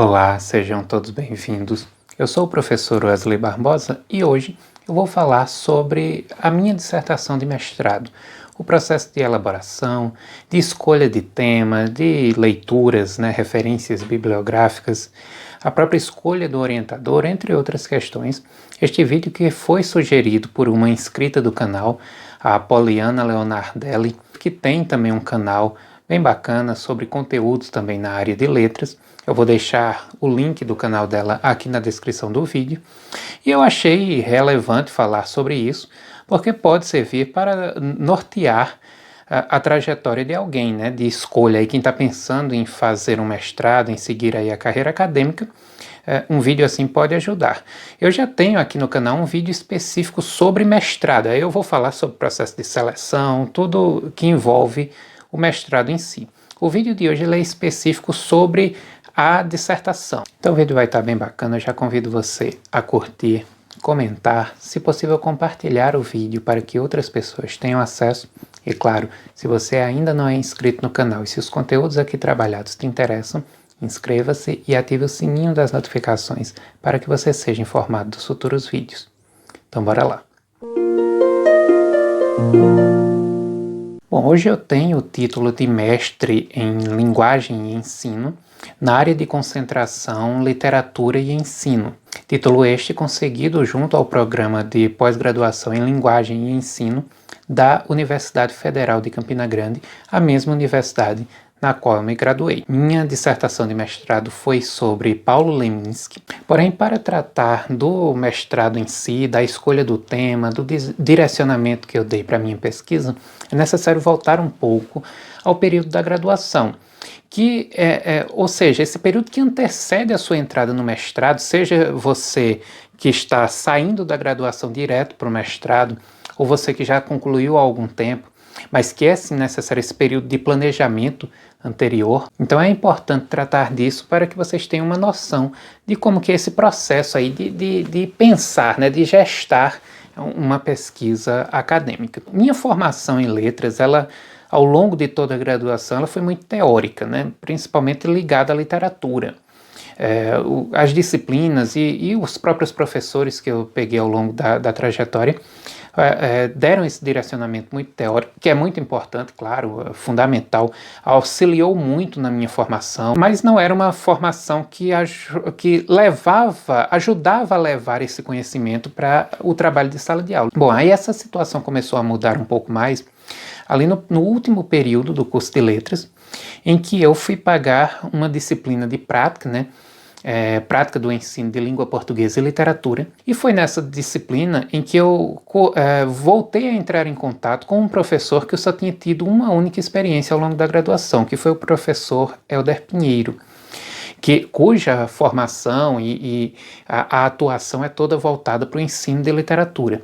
Olá, sejam todos bem-vindos. Eu sou o professor Wesley Barbosa e hoje eu vou falar sobre a minha dissertação de mestrado, o processo de elaboração, de escolha de tema, de leituras, referências bibliográficas, a própria escolha do orientador, entre outras questões. Este vídeo que foi sugerido por uma inscrita do canal, a Poliana Leonardelli, que tem também um canal bem bacana sobre conteúdos também na área de letras. Eu vou deixar o link do canal dela aqui na descrição do vídeo. E eu achei relevante falar sobre isso, porque pode servir para nortear a trajetória de alguém, de escolha. E quem está pensando em fazer um mestrado, em seguir aí a carreira acadêmica, um vídeo assim pode ajudar. Eu já tenho aqui no canal um vídeo específico sobre mestrado. Aí eu vou falar sobre o processo de seleção, tudo que envolve o mestrado em si. O vídeo de hoje ele é específico sobre a dissertação. Então o vídeo vai estar bem bacana, eu já convido você a curtir, comentar, se possível compartilhar o vídeo para que outras pessoas tenham acesso. E claro, se você ainda não é inscrito no canal e se os conteúdos aqui trabalhados te interessam, inscreva-se e ative o sininho das notificações para que você seja informado dos futuros vídeos. Então bora lá! Bom, hoje eu tenho o título de mestre em Linguagem e Ensino na área de concentração Literatura e Ensino. Título este conseguido junto ao programa de pós-graduação em Linguagem e Ensino da Universidade Federal de Campina Grande, a mesma universidade na qual eu me graduei. Minha dissertação de mestrado foi sobre Paulo Leminski, porém para tratar do mestrado em si, da escolha do tema, do direcionamento que eu dei para a minha pesquisa, é necessário voltar um pouco ao período da graduação, que ou seja, esse período que antecede a sua entrada no mestrado, seja você que está saindo da graduação direto para o mestrado, ou você que já concluiu há algum tempo, mas que é sim necessário esse período de planejamento anterior. Então é importante tratar disso para que vocês tenham uma noção de como que é esse processo aí de pensar, de gestar uma pesquisa acadêmica. Minha formação em letras, ela ao longo de toda a graduação, ela foi muito teórica, principalmente ligada à literatura. As disciplinas e os próprios professores que eu peguei ao longo da trajetória deram esse direcionamento muito teórico, que é muito importante, claro, fundamental, auxiliou muito na minha formação, mas não era uma formação que ajudava a levar esse conhecimento para o trabalho de sala de aula. Bom, aí essa situação começou a mudar um pouco mais ali no último período do curso de letras, em que eu fui pagar uma disciplina de prática, prática do ensino de língua portuguesa e literatura, e foi nessa disciplina em que eu voltei a entrar em contato com um professor que eu só tinha tido uma única experiência ao longo da graduação, que foi o professor Helder Pinheiro, cuja formação e a atuação é toda voltada para o ensino de literatura.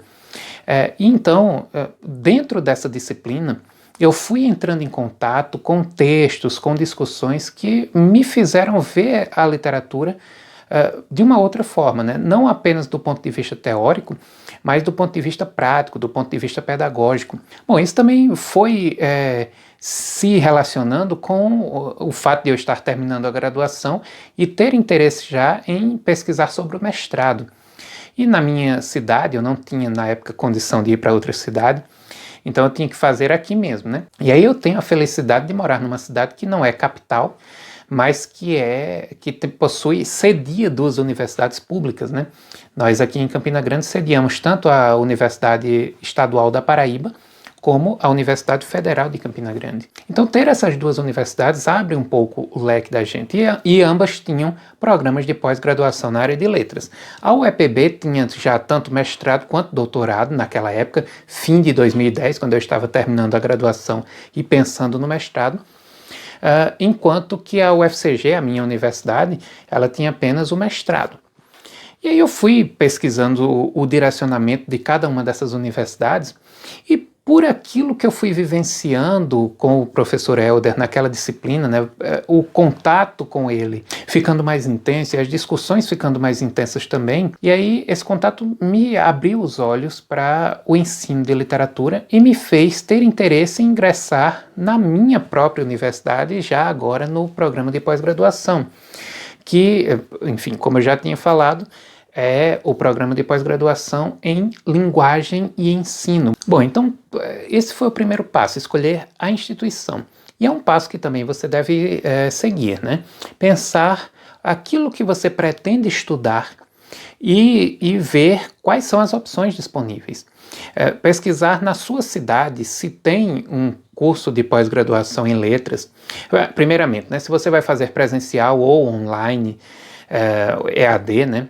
Então, dentro dessa disciplina, eu fui entrando em contato com textos, com discussões que me fizeram ver a literatura de uma outra forma, não apenas do ponto de vista teórico, mas do ponto de vista prático, do ponto de vista pedagógico. Bom, isso também foi se relacionando com o fato de eu estar terminando a graduação e ter interesse já em pesquisar sobre o mestrado. E na minha cidade, eu não tinha na época condição de ir para outra cidade, então eu tinha que fazer aqui mesmo, E aí eu tenho a felicidade de morar numa cidade que não é capital, mas cedia duas universidades públicas, Nós aqui em Campina Grande sediamos tanto a Universidade Estadual da Paraíba, como a Universidade Federal de Campina Grande. Então ter essas duas universidades abre um pouco o leque da gente, e ambas tinham programas de pós-graduação na área de letras. A UEPB tinha já tanto mestrado quanto doutorado naquela época, fim de 2010, quando eu estava terminando a graduação e pensando no mestrado, enquanto que a UFCG, a minha universidade, ela tinha apenas o mestrado. E aí eu fui pesquisando o direcionamento de cada uma dessas universidades e por aquilo que eu fui vivenciando com o professor Helder naquela disciplina, o contato com ele ficando mais intenso e as discussões ficando mais intensas também, e aí esse contato me abriu os olhos para o ensino de literatura e me fez ter interesse em ingressar na minha própria universidade, já agora no programa de pós-graduação, que, enfim, como eu já tinha falado, é o programa de pós-graduação em linguagem e ensino. Bom, então esse foi o primeiro passo, escolher a instituição. E é um passo que também você deve seguir, né? Pensar aquilo que você pretende estudar e ver quais são as opções disponíveis. Pesquisar na sua cidade se tem um curso de pós-graduação em letras. Primeiramente, né, se você vai fazer presencial ou online, EAD, né?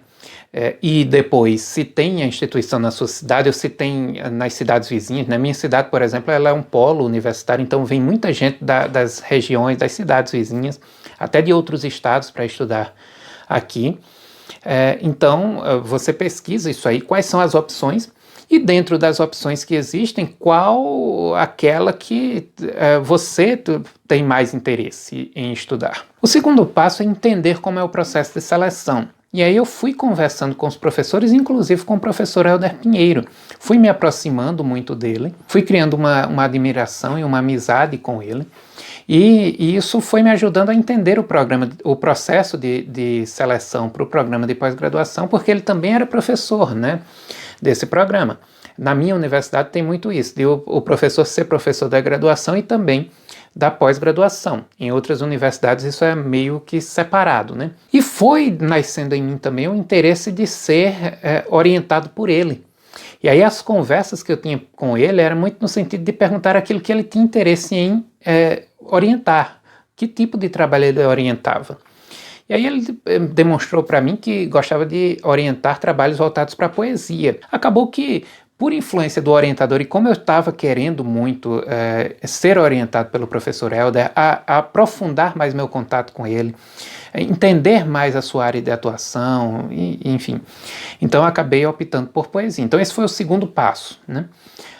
E depois, se tem a instituição na sua cidade ou se tem nas cidades vizinhas. Na minha cidade, por exemplo, ela é um polo universitário, então vem muita gente das regiões, das cidades vizinhas, até de outros estados para estudar aqui. Então, você pesquisa isso aí, quais são as opções, e dentro das opções que existem, qual aquela que você tem mais interesse em estudar. O segundo passo é entender como é o processo de seleção. E aí eu fui conversando com os professores, inclusive com o professor Helder Pinheiro. Fui me aproximando muito dele, fui criando uma admiração e uma amizade com ele. E isso foi me ajudando a entender o processo de seleção para o programa de pós-graduação, porque ele também era professor, né, desse programa. Na minha universidade tem muito isso, de o professor ser professor da graduação e também da pós-graduação. Em outras universidades isso é meio que separado, né? E foi nascendo em mim também o interesse de ser orientado por ele. E aí as conversas que eu tinha com ele eram muito no sentido de perguntar aquilo que ele tinha interesse em orientar, que tipo de trabalho ele orientava. E aí ele demonstrou para mim que gostava de orientar trabalhos voltados para a poesia. Acabou que, por influência do orientador, e como eu estava querendo muito ser orientado pelo professor Helder, a aprofundar mais meu contato com ele, entender mais a sua área de atuação, enfim. Então eu acabei optando por poesia. Então esse foi o segundo passo, né?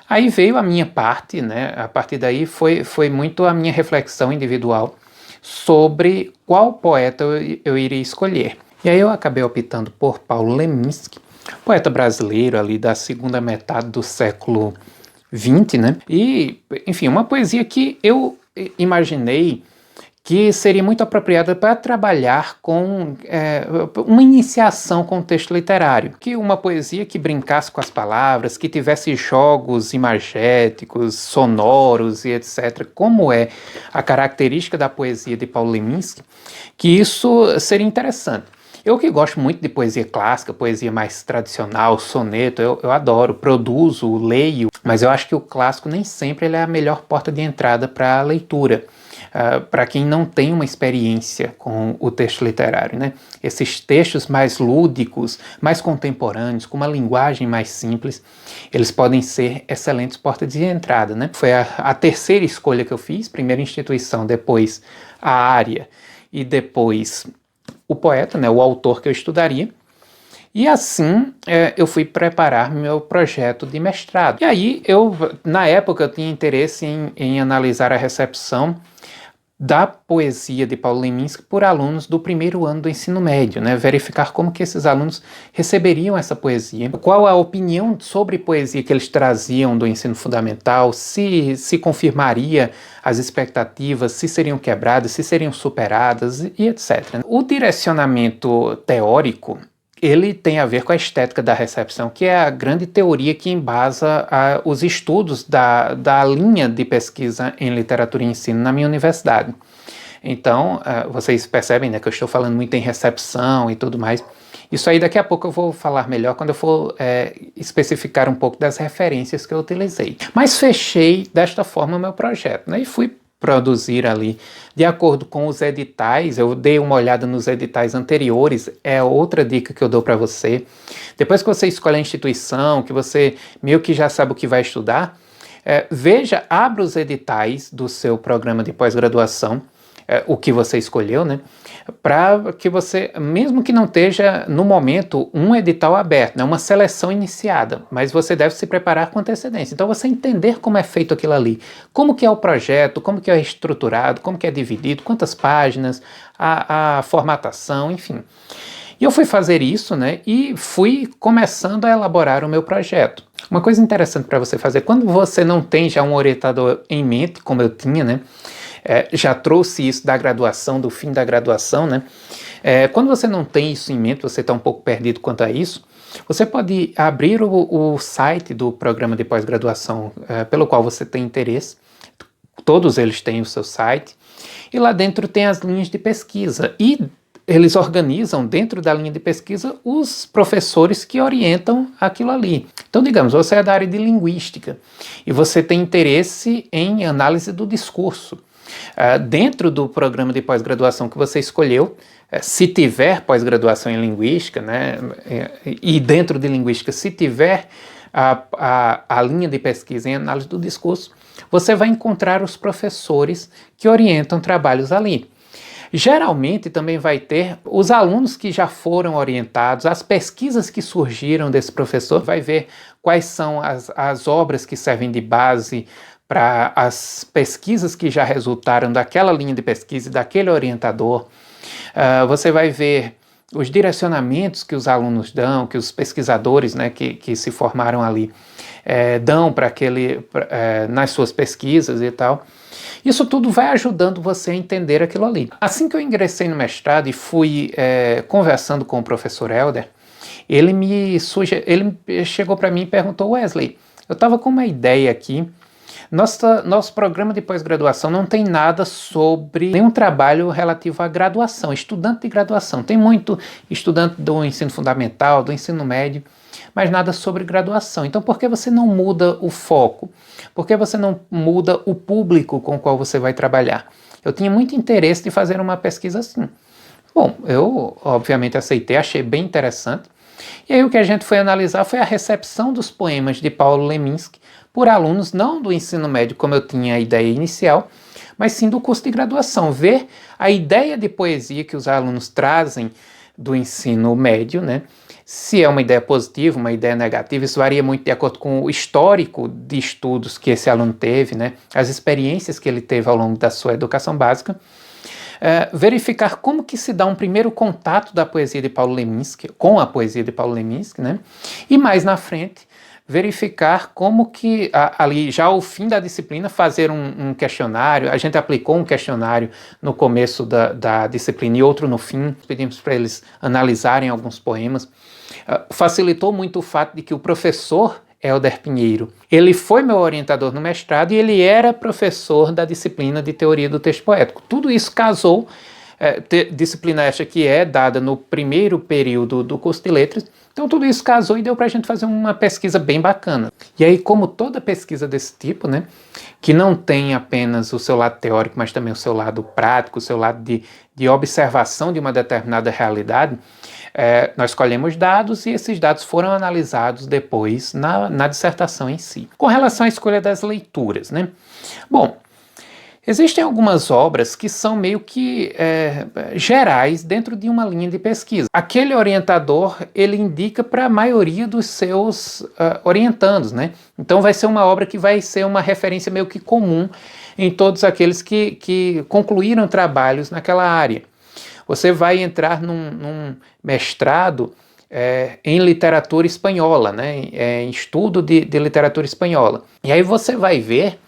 Aí veio a minha parte, né? A partir daí foi muito a minha reflexão individual sobre qual poeta eu iria escolher. E aí eu acabei optando por Paulo Leminski, poeta brasileiro ali da segunda metade do século XX, né? E, enfim, uma poesia que eu imaginei que seria muito apropriada para trabalhar com uma iniciação com o texto literário. Que uma poesia que brincasse com as palavras, que tivesse jogos imagéticos, sonoros e etc., como é a característica da poesia de Paulo Leminski, que isso seria interessante. Eu que gosto muito de poesia clássica, poesia mais tradicional, soneto, eu adoro, produzo, leio, mas eu acho que o clássico nem sempre ele é a melhor porta de entrada para a leitura. Para quem não tem uma experiência com o texto literário, né? Esses textos mais lúdicos, mais contemporâneos, com uma linguagem mais simples, eles podem ser excelentes portas de entrada, né? Foi a terceira escolha que eu fiz, primeiro instituição, depois a área e depois o poeta, né? O autor que eu estudaria. E assim eu fui preparar meu projeto de mestrado. E aí na época eu tinha interesse em analisar a recepção da poesia de Paulo Leminski por alunos do primeiro ano do ensino médio, né? Verificar como que esses alunos receberiam essa poesia, qual a opinião sobre poesia que eles traziam do ensino fundamental, se confirmaria as expectativas, se seriam quebradas, se seriam superadas e etc. O direcionamento teórico ele tem a ver com a estética da recepção, que é a grande teoria que embasa os estudos da linha de pesquisa em literatura e ensino na minha universidade. Então, vocês percebem, né, que eu estou falando muito em recepção e tudo mais. Isso aí daqui a pouco eu vou falar melhor quando eu for especificar um pouco das referências que eu utilizei. Mas fechei desta forma o meu projeto, né, e fui produzir ali, de acordo com os editais. Eu dei uma olhada nos editais anteriores, é outra dica que eu dou para você. Depois que você escolhe a instituição, que você meio que já sabe o que vai estudar, abra os editais do seu programa de pós-graduação, o que você escolheu, né? Para que você, mesmo que não esteja no momento um edital aberto, né, uma seleção iniciada, mas você deve se preparar com antecedência. Então você entender como é feito aquilo ali, como que é o projeto, como que é estruturado, como que é dividido, quantas páginas, a formatação, enfim. E eu fui fazer isso, né, e fui começando a elaborar o meu projeto. Uma coisa interessante para você fazer, quando você não tem já um orientador em mente, como eu tinha, né, já trouxe isso da graduação, do fim da graduação, né? Quando você não tem isso em mente, você está um pouco perdido quanto a isso, você pode abrir o site do programa de pós-graduação pelo qual você tem interesse. Todos eles têm o seu site, e lá dentro tem as linhas de pesquisa, e eles organizam dentro da linha de pesquisa os professores que orientam aquilo ali. Então, digamos, você é da área de linguística e você tem interesse em análise do discurso. Dentro do programa de pós-graduação que você escolheu, se tiver pós-graduação em linguística, né, e dentro de linguística, se tiver a linha de pesquisa em análise do discurso, você vai encontrar os professores que orientam trabalhos ali. Geralmente também vai ter os alunos que já foram orientados, as pesquisas que surgiram desse professor, vai ver quais são as obras que servem de base para as pesquisas que já resultaram daquela linha de pesquisa e daquele orientador. Você vai ver os direcionamentos que os alunos dão, que os pesquisadores, né, que se formaram ali dão para nas suas pesquisas e tal. Isso tudo vai ajudando você a entender aquilo ali. Assim que eu ingressei no mestrado e fui conversando com o professor Helder, ele chegou para mim e perguntou: Wesley, eu estava com uma ideia aqui. Nosso programa de pós-graduação não tem nada sobre nenhum trabalho relativo à graduação, estudante de graduação. Tem muito estudante do ensino fundamental, do ensino médio, mas nada sobre graduação. Então, por que você não muda o foco? Por que você não muda o público com o qual você vai trabalhar? Eu tinha muito interesse de fazer uma pesquisa assim. Bom, eu obviamente aceitei, achei bem interessante. E aí o que a gente foi analisar foi a recepção dos poemas de Paulo Leminski por alunos não do ensino médio, como eu tinha a ideia inicial, mas sim do curso de graduação. Ver a ideia de poesia que os alunos trazem do ensino médio, né? Se é uma ideia positiva, uma ideia negativa, isso varia muito de acordo com o histórico de estudos que esse aluno teve, né? As experiências que ele teve ao longo da sua educação básica. Verificar como que se dá um primeiro contato da poesia de Paulo Leminski, com a poesia de Paulo Leminski, né? E mais na frente, verificar como que, ali já ao fim da disciplina, fazer um questionário. A gente aplicou um questionário no começo da disciplina e outro no fim. Pedimos para eles analisarem alguns poemas. Facilitou muito o fato de que o professor Helder Pinheiro, ele foi meu orientador no mestrado e ele era professor da disciplina de teoria do texto poético. Tudo isso casou, disciplina esta que é dada no primeiro período do curso de letras. Então tudo isso casou e deu para a gente fazer uma pesquisa bem bacana. E aí, como toda pesquisa desse tipo, né, que não tem apenas o seu lado teórico, mas também o seu lado prático, o seu lado de observação de uma determinada realidade, nós colhemos dados e esses dados foram analisados depois na dissertação em si. Com relação à escolha das leituras, né? Bom, existem algumas obras que são meio que gerais dentro de uma linha de pesquisa. Aquele orientador, ele indica para a maioria dos seus orientandos, né? Então vai ser uma obra que vai ser uma referência meio que comum em todos aqueles que concluíram trabalhos naquela área. Você vai entrar num mestrado em literatura espanhola, né? Em estudo de literatura espanhola. E aí você vai ver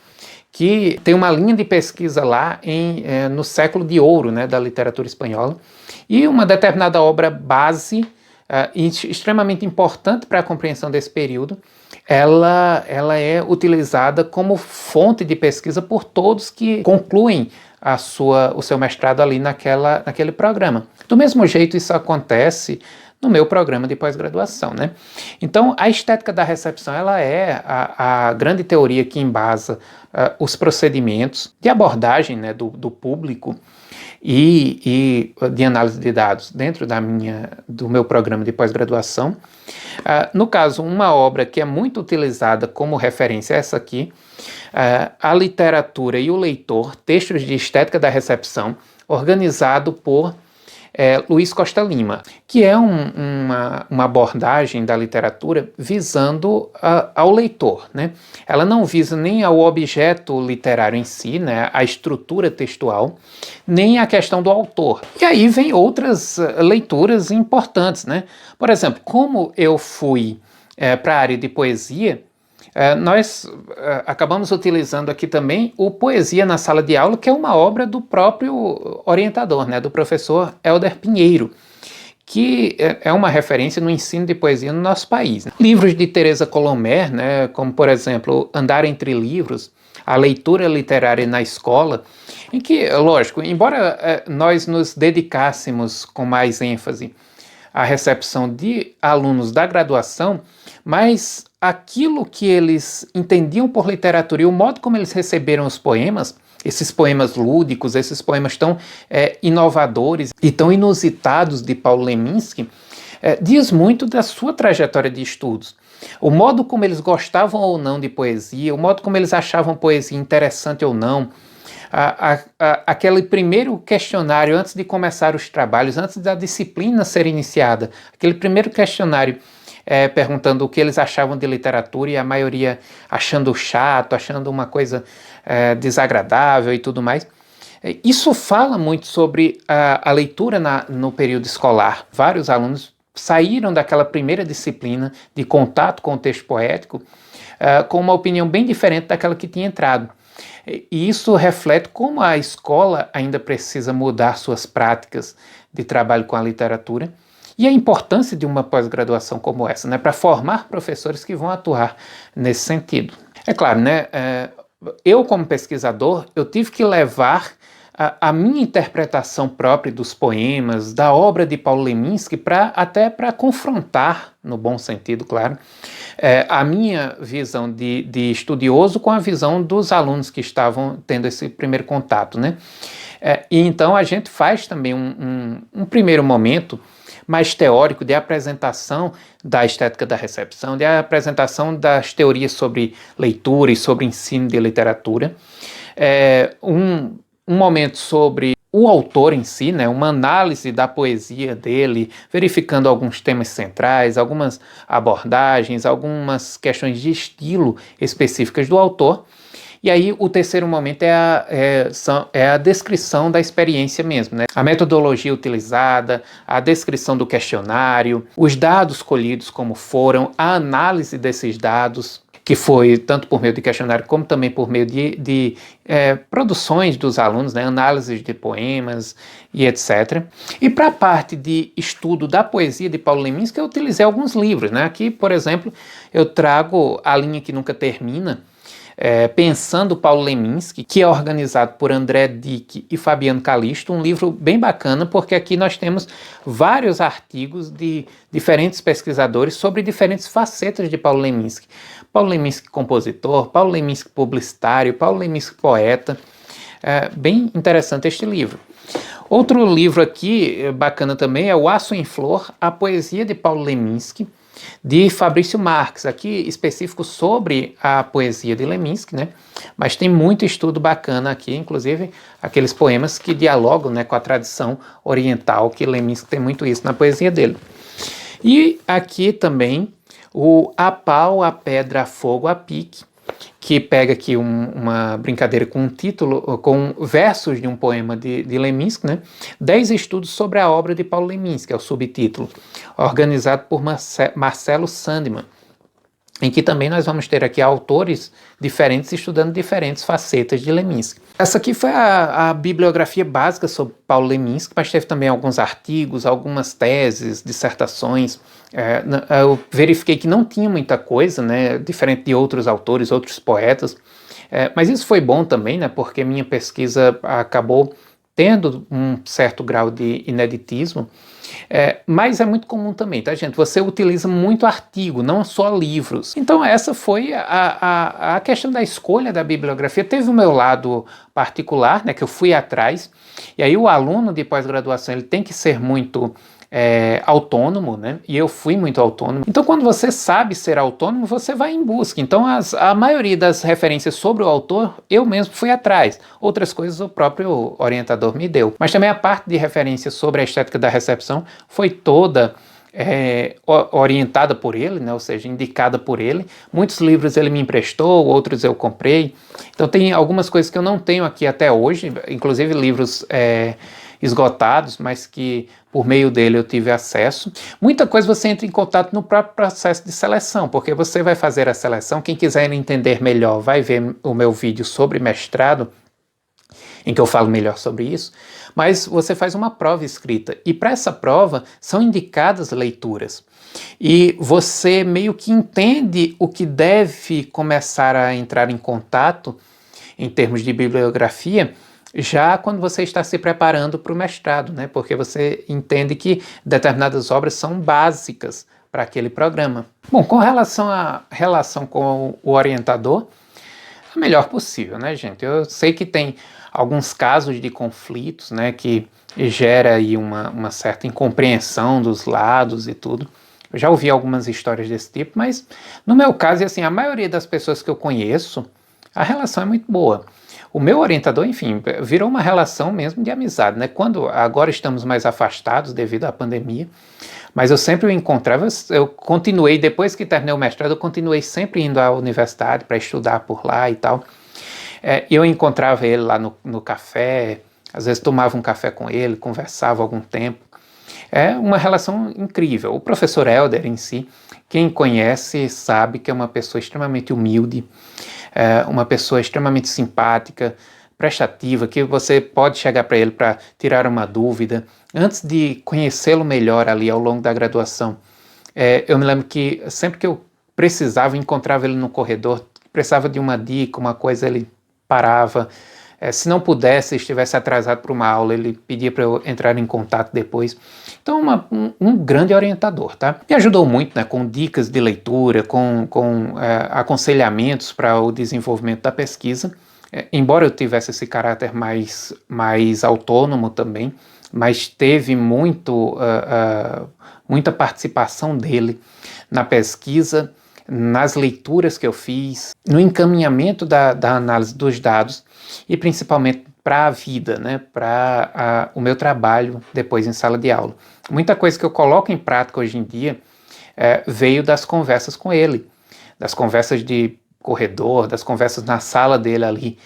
que tem uma linha de pesquisa lá no século de ouro, né, da literatura espanhola, e uma determinada obra base extremamente importante para a compreensão desse período, ela é utilizada como fonte de pesquisa por todos que concluem o seu mestrado ali naquele programa. Do mesmo jeito isso acontece no meu programa de pós-graduação, né? Então, a estética da recepção, ela é a grande teoria que embasa os procedimentos de abordagem, né, do público e de análise de dados dentro do meu programa de pós-graduação. No caso, uma obra que é muito utilizada como referência é essa aqui, A Literatura e o Leitor, Textos de Estética da Recepção, organizado por Luiz Costa Lima, que é uma abordagem da literatura visando ao leitor, né? Ela não visa nem ao objeto literário em si, né, a estrutura textual, nem a questão do autor. E aí vem outras leituras importantes, né? Por exemplo, como eu fui para a área de poesia, Nós acabamos utilizando aqui também o Poesia na Sala de Aula, que é uma obra do próprio orientador, né, do professor Helder Pinheiro, que é uma referência no ensino de poesia no nosso país, né? Livros de Teresa Colomer, né, como por exemplo Andar Entre Livros, a leitura literária na escola, em que, lógico, embora nós nos dedicássemos com mais ênfase à recepção de alunos da graduação, mas aquilo que eles entendiam por literatura e o modo como eles receberam os poemas, esses poemas lúdicos, esses poemas tão inovadores e tão inusitados de Paulo Leminski, diz muito da sua trajetória de estudos. O modo como eles gostavam ou não de poesia, o modo como eles achavam poesia interessante ou não, aquele primeiro questionário antes de começar os trabalhos, antes da disciplina ser iniciada, aquele primeiro questionário perguntando o que eles achavam de literatura e a maioria achando chato, achando uma coisa desagradável e tudo mais. Isso fala muito sobre a leitura no período escolar. Vários alunos saíram daquela primeira disciplina de contato com o texto poético com uma opinião bem diferente daquela que tinha entrado. E isso reflete como a escola ainda precisa mudar suas práticas de trabalho com a literatura e a importância de uma pós-graduação como essa, né, para formar professores que vão atuar nesse sentido. É claro, né, eu como pesquisador, eu tive que levar a minha interpretação própria dos poemas, da obra de Paulo Leminski, até para confrontar, no bom sentido, claro, a minha visão de estudioso com a visão dos alunos que estavam tendo esse primeiro contato, né? E então a gente faz também um primeiro momento mais teórico de apresentação da estética da recepção, de apresentação das teorias sobre leitura e sobre ensino de literatura, um momento sobre o autor em si, né, uma análise da poesia dele, verificando alguns temas centrais, algumas abordagens, algumas questões de estilo específicas do autor. E aí o terceiro momento é a descrição da experiência mesmo, né? A metodologia utilizada, a descrição do questionário, os dados colhidos como foram, a análise desses dados, que foi tanto por meio de questionário como também por meio de produções dos alunos, né? Análises de poemas e etc. E para a parte de estudo da poesia de Paulo Leminski, eu utilizei alguns livros, né? Aqui, por exemplo, eu trago A Linha que Nunca Termina, Pensando Paulo Leminski, que é organizado por André Dick e Fabiano Calisto, um livro bem bacana, porque aqui nós temos vários artigos de diferentes pesquisadores sobre diferentes facetas de Paulo Leminski. Paulo Leminski compositor, Paulo Leminski publicitário, Paulo Leminski poeta. Bem interessante este livro. Outro livro aqui bacana também é O Aço em Flor, a poesia de Paulo Leminski, de Fabrício Marques, aqui específico sobre a poesia de Leminski, né? Mas tem muito estudo bacana aqui, inclusive aqueles poemas que dialogam, né, com a tradição oriental, que Leminski tem muito isso na poesia dele. E aqui também o A Pau, a Pedra, a Fogo, a Pique, que pega aqui uma brincadeira com um título, com versos de um poema de Leminski, né? 10 estudos sobre a obra de Paulo Leminski, é o subtítulo, organizado por Marcelo Sandman, em que também nós vamos ter aqui autores diferentes estudando diferentes facetas de Leminski. Essa aqui foi a bibliografia básica sobre Paulo Leminski, mas teve também alguns artigos, algumas teses, dissertações. Eu verifiquei que não tinha muita coisa, né, diferente de outros autores, outros poetas, mas isso foi bom também, né, porque minha pesquisa acabou tendo um certo grau de ineditismo, mas é muito comum também, tá, gente? Você utiliza muito artigo, não só livros. Então essa foi a questão da escolha da bibliografia. Teve o meu lado particular, né, que eu fui atrás, e aí o aluno de pós-graduação ele tem que ser muito autônomo, né? E eu fui muito autônomo. Então, quando você sabe ser autônomo, você vai em busca. Então, a maioria das referências sobre o autor, eu mesmo fui atrás. Outras coisas o próprio orientador me deu. Mas também a parte de referência sobre a estética da recepção foi toda orientada por ele, né? Ou seja, indicada por ele. Muitos livros ele me emprestou, outros eu comprei. Então, tem algumas coisas que eu não tenho aqui até hoje, inclusive livros esgotados, mas que por meio dele eu tive acesso. Muita coisa você entra em contato no próprio processo de seleção, porque você vai fazer a seleção. Quem quiser entender melhor vai ver o meu vídeo sobre mestrado, em que eu falo melhor sobre isso, mas você faz uma prova escrita, e para essa prova são indicadas leituras, e você meio que entende o que deve começar a entrar em contato em termos de bibliografia, já quando você está se preparando para o mestrado, né? Porque você entende que determinadas obras são básicas para aquele programa. Bom, com relação à relação com o orientador, a melhor possível, né, gente? Eu sei que tem alguns casos de conflitos, né, que gera aí uma certa incompreensão dos lados e tudo. Eu já ouvi algumas histórias desse tipo, mas no meu caso, assim, a maioria das pessoas que eu conheço, a relação é muito boa. O meu orientador, enfim, virou uma relação mesmo de amizade, né? Quando agora estamos mais afastados devido à pandemia, mas eu sempre o encontrava, eu continuei, depois que terminei o mestrado, eu continuei sempre indo à universidade para estudar por lá e tal. Eu encontrava ele lá no café, às vezes tomava um café com ele, conversava algum tempo. É uma relação incrível. O professor Helder em si, quem conhece sabe que é uma pessoa extremamente humilde, uma pessoa extremamente simpática, prestativa, que você pode chegar para ele para tirar uma dúvida. Antes de conhecê-lo melhor ali ao longo da graduação, eu me lembro que sempre que eu precisava, encontrava ele no corredor, precisava de uma dica, uma coisa, ele parava. Se não pudesse, estivesse atrasado para uma aula, ele pedia para eu entrar em contato depois. Então, um grande orientador, tá? Me ajudou muito, né, com dicas de leitura, com aconselhamentos para o desenvolvimento da pesquisa. Embora eu tivesse esse caráter mais autônomo também, mas teve muita participação dele na pesquisa, nas leituras que eu fiz, no encaminhamento da análise dos dados e principalmente para a vida, né, para o meu trabalho depois em sala de aula. Muita coisa que eu coloco em prática hoje em dia veio das conversas com ele, das conversas de corredor, das conversas na sala dele ali,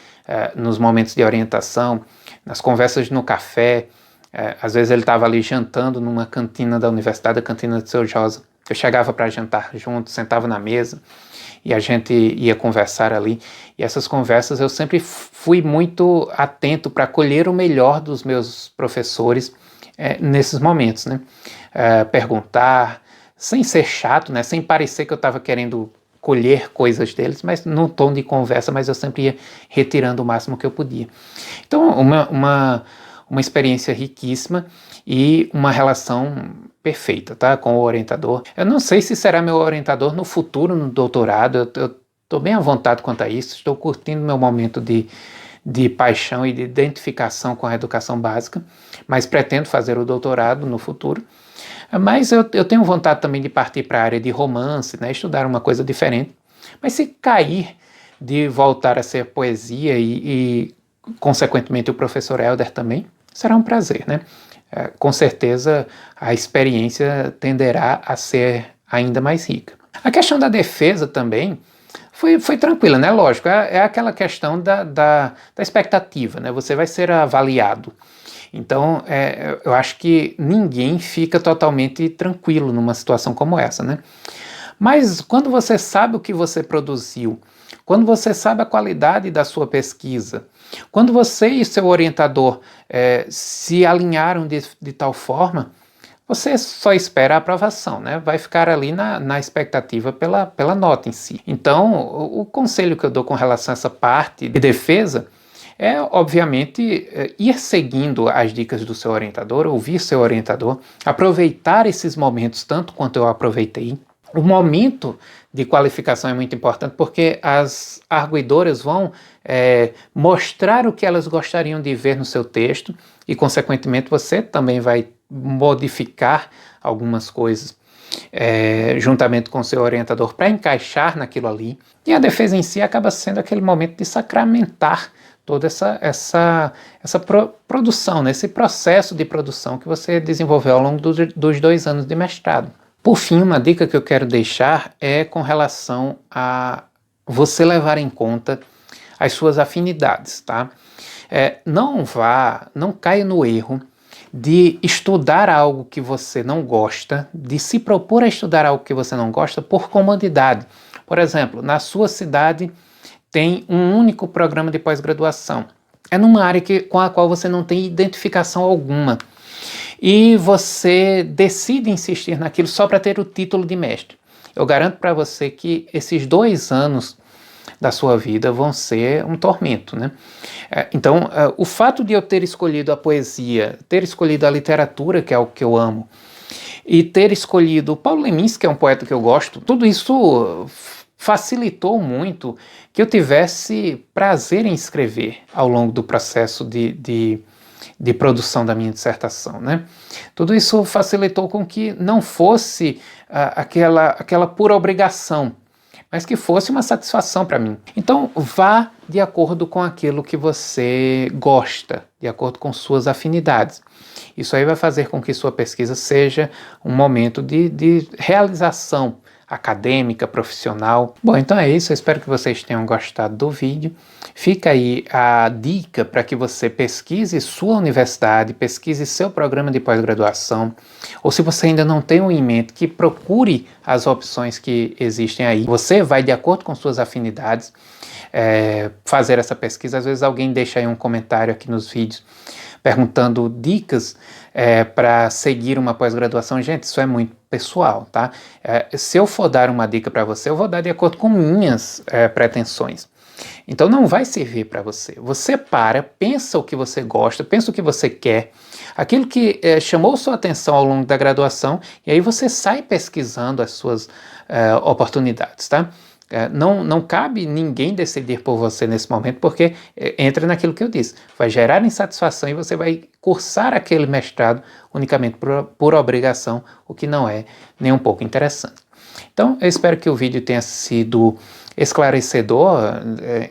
nos momentos de orientação, nas conversas no café. Às vezes ele estava ali jantando numa cantina da universidade, a cantina de Seu Josa. Eu chegava para jantar junto, sentava na mesa e a gente ia conversar ali. E essas conversas eu sempre fui muito atento para colher o melhor dos meus professores nesses momentos, né? Perguntar, sem ser chato, né? Sem parecer que eu estava querendo colher coisas deles, mas num tom de conversa, mas eu sempre ia retirando o máximo que eu podia. Então, uma experiência riquíssima e uma relação perfeita, tá, com o orientador. Eu não sei se será meu orientador no futuro, no doutorado. Eu estou bem à vontade quanto a isso, estou curtindo meu momento de paixão e de identificação com a educação básica, mas pretendo fazer o doutorado no futuro. Mas eu tenho vontade também de partir para a área de romance, né, estudar uma coisa diferente. Mas se cair de voltar a ser poesia e consequentemente o professor Helder também, será um prazer, né? Com certeza a experiência tenderá a ser ainda mais rica. A questão da defesa também foi tranquila, né? Lógico, é aquela questão da expectativa, né? Você vai ser avaliado. Então, eu acho que ninguém fica totalmente tranquilo numa situação como essa, né? Mas quando você sabe o que você produziu, quando você sabe a qualidade da sua pesquisa, quando você e seu orientador se alinharam de tal forma, você só espera a aprovação, né? Vai ficar ali na expectativa pela nota em si. Então, o conselho que eu dou com relação a essa parte de defesa é, obviamente, ir seguindo as dicas do seu orientador, ouvir seu orientador, aproveitar esses momentos tanto quanto eu aproveitei. O momento de qualificação é muito importante porque as arguidoras vão mostrar o que elas gostariam de ver no seu texto e, consequentemente, você também vai modificar algumas coisas juntamente com o seu orientador para encaixar naquilo ali. E a defesa em si acaba sendo aquele momento de sacramentar toda essa produção, né? Esse processo de produção que você desenvolveu ao longo dos 2 anos de mestrado. Por fim, uma dica que eu quero deixar é com relação a você levar em conta as suas afinidades, tá? Não caia no erro de estudar algo que você não gosta, de se propor a estudar algo que você não gosta por comodidade. Por exemplo, na sua cidade tem um único programa de pós-graduação. É numa área com a qual você não tem identificação alguma. E você decide insistir naquilo só para ter o título de mestre. Eu garanto para você que esses 2 anos da sua vida vão ser um tormento, né? Então, o fato de eu ter escolhido a poesia, ter escolhido a literatura, que é algo que eu amo, e ter escolhido Paulo Leminski, que é um poeta que eu gosto, tudo isso facilitou muito que eu tivesse prazer em escrever ao longo do processo de produção da minha dissertação, né? Tudo isso facilitou com que não fosse aquela pura obrigação, mas que fosse uma satisfação para mim. Então, vá de acordo com aquilo que você gosta, de acordo com suas afinidades. Isso aí vai fazer com que sua pesquisa seja um momento de realização acadêmica, profissional. Bom, então é isso, eu espero que vocês tenham gostado do vídeo. Fica aí a dica para que você pesquise sua universidade, pesquise seu programa de pós-graduação, ou se você ainda não tem um em mente, que procure as opções que existem aí. Você vai de acordo com suas afinidades fazer essa pesquisa. Às vezes alguém deixa aí um comentário aqui nos vídeos perguntando dicas para seguir uma pós-graduação. Gente, isso é muito pessoal, tá? Se eu for dar uma dica para você, eu vou dar de acordo com minhas pretensões. Então não vai servir para você. Você pensa o que você gosta, pensa o que você quer, aquilo que chamou sua atenção ao longo da graduação, e aí você sai pesquisando as suas oportunidades, tá? Não cabe ninguém decidir por você nesse momento, porque entra naquilo que eu disse, vai gerar insatisfação e você vai cursar aquele mestrado unicamente por obrigação, o que não é nem um pouco interessante. Então, eu espero que o vídeo tenha sido esclarecedor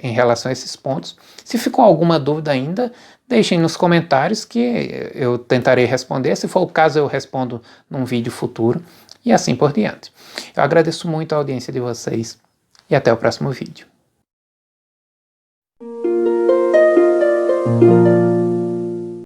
em relação a esses pontos. Se ficou alguma dúvida ainda, deixem nos comentários que eu tentarei responder. Se for o caso, eu respondo num vídeo futuro e assim por diante. Eu agradeço muito a audiência de vocês e até o próximo vídeo.